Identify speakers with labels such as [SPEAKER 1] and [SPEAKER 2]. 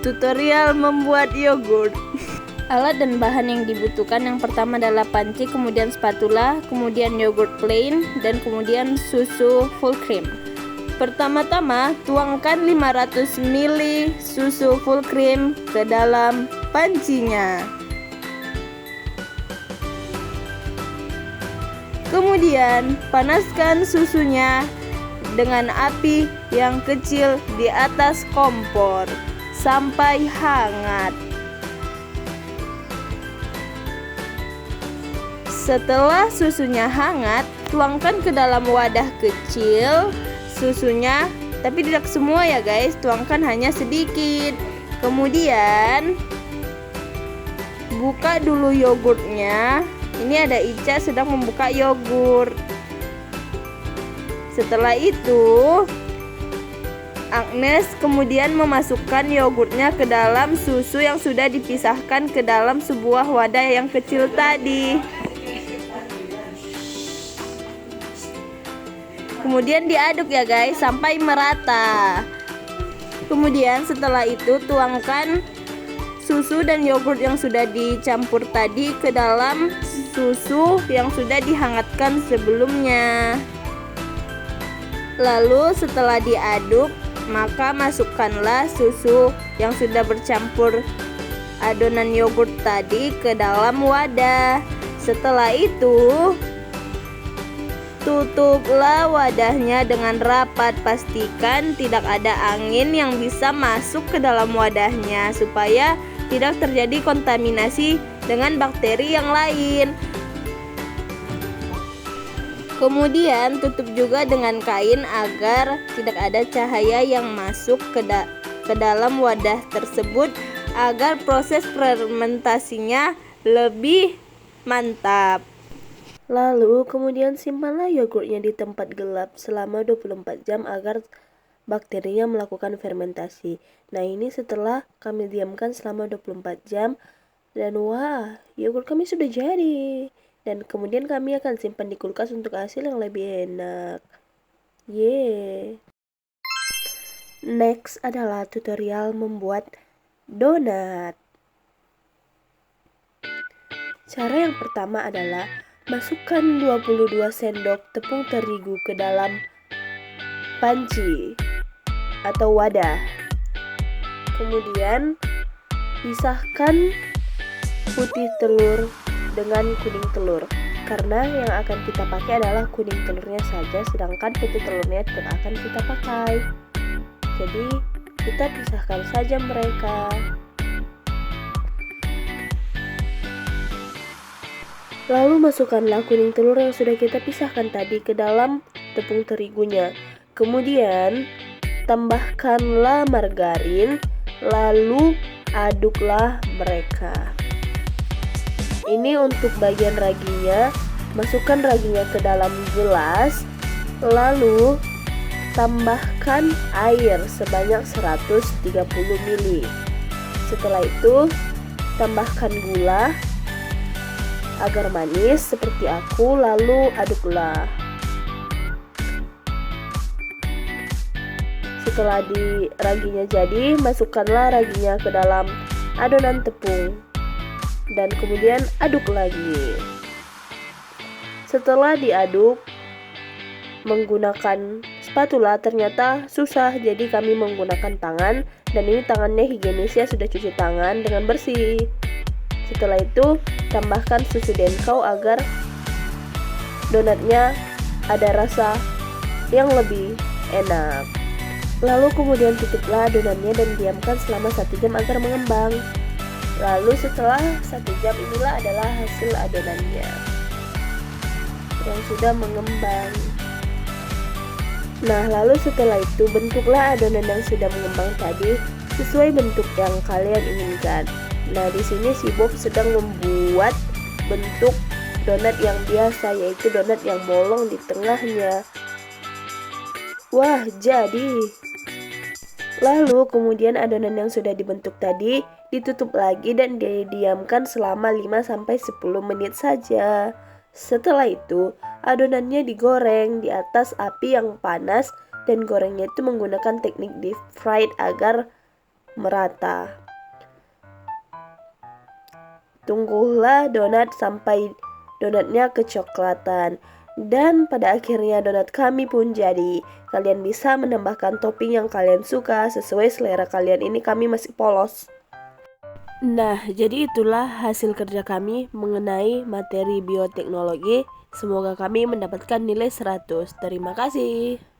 [SPEAKER 1] Tutorial membuat yogurt. Alat dan bahan yang dibutuhkan yang pertama adalah panci, kemudian spatula, kemudian yogurt plain, dan kemudian susu full cream. Pertama-tama tuangkan 500 ml susu full cream ke dalam pancinya. Kemudian panaskan susunya dengan api yang kecil di atas kompor sampai hangat. Setelah susunya hangat, tuangkan ke dalam wadah kecil susunya, tapi tidak semua ya guys, tuangkan hanya sedikit. Kemudian buka dulu yogurtnya. Ini ada Ica sedang membuka yogurt. Setelah itu Agnes kemudian memasukkan yogurtnya ke dalam susu yang sudah dipisahkan ke dalam sebuah wadah yang kecil tadi. Kemudian diaduk ya guys sampai merata. Kemudian setelah itu tuangkan susu dan yogurt yang sudah dicampur tadi ke dalam susu yang sudah dihangatkan sebelumnya. Lalu setelah diaduk, maka masukkanlah susu yang sudah bercampur adonan yogurt tadi ke dalam wadah. Setelah itu tutuplah wadahnya dengan rapat. Pastikan tidak ada angin yang bisa masuk ke dalam wadahnya supaya tidak terjadi kontaminasi dengan bakteri yang lain. Kemudian tutup juga dengan kain agar tidak ada cahaya yang masuk ke dalam wadah tersebut agar proses fermentasinya lebih mantap. Lalu kemudian simpanlah yogurtnya di tempat gelap selama 24 jam agar bakterinya melakukan fermentasi. Nah, ini setelah kami diamkan selama 24 jam dan wah, yogurt kami sudah jadi. Dan kemudian kami akan simpan di kulkas untuk hasil yang lebih enak. Yeay. Next adalah tutorial membuat donat. Cara yang pertama adalah masukkan 22 sendok tepung terigu ke dalam panci atau wadah. Kemudian pisahkan putih telur dengan kuning telur, karena yang akan kita pakai adalah kuning telurnya saja, sedangkan putih telurnya tidak akan kita pakai. Jadi kita pisahkan saja mereka. Lalu masukkanlah kuning telur yang sudah kita pisahkan tadi ke dalam tepung terigunya. Kemudian tambahkanlah margarin, lalu aduklah mereka. Ini untuk bagian raginya. Masukkan raginya ke dalam gelas, lalu tambahkan air sebanyak 130 ml. Setelah itu tambahkan gula agar manis seperti aku, lalu aduklah. Setelah raginya jadi, masukkanlah raginya ke dalam adonan tepung dan kemudian aduk lagi. Setelah diaduk menggunakan spatula ternyata susah, jadi kami menggunakan tangan, dan ini tangannya higienis ya, sudah cuci tangan dengan bersih. Setelah itu tambahkan susu denkau agar donatnya ada rasa yang lebih enak. Lalu kemudian tutuplah adonannya dan diamkan selama 1 jam agar mengembang. Lalu setelah 1 jam inilah adalah hasil adonannya yang sudah mengembang. Nah, lalu setelah itu bentuklah adonan yang sudah mengembang tadi sesuai bentuk yang kalian inginkan. Nah, di sini si Bob sedang membuat bentuk donat yang biasa, yaitu donat yang bolong di tengahnya. Wah, jadi. Lalu kemudian adonan yang sudah dibentuk tadi ditutup lagi dan didiamkan selama 5-10 menit saja. Setelah itu adonannya digoreng di atas api yang panas, dan gorengnya itu menggunakan teknik deep fried agar
[SPEAKER 2] merata. Tunggulah donat sampai donatnya kecoklatan. Dan pada akhirnya donat kami pun jadi. Kalian bisa menambahkan topping yang kalian suka sesuai selera kalian. Ini kami masih polos. Nah, jadi itulah hasil kerja kami mengenai materi bioteknologi. Semoga kami mendapatkan nilai 100. Terima kasih.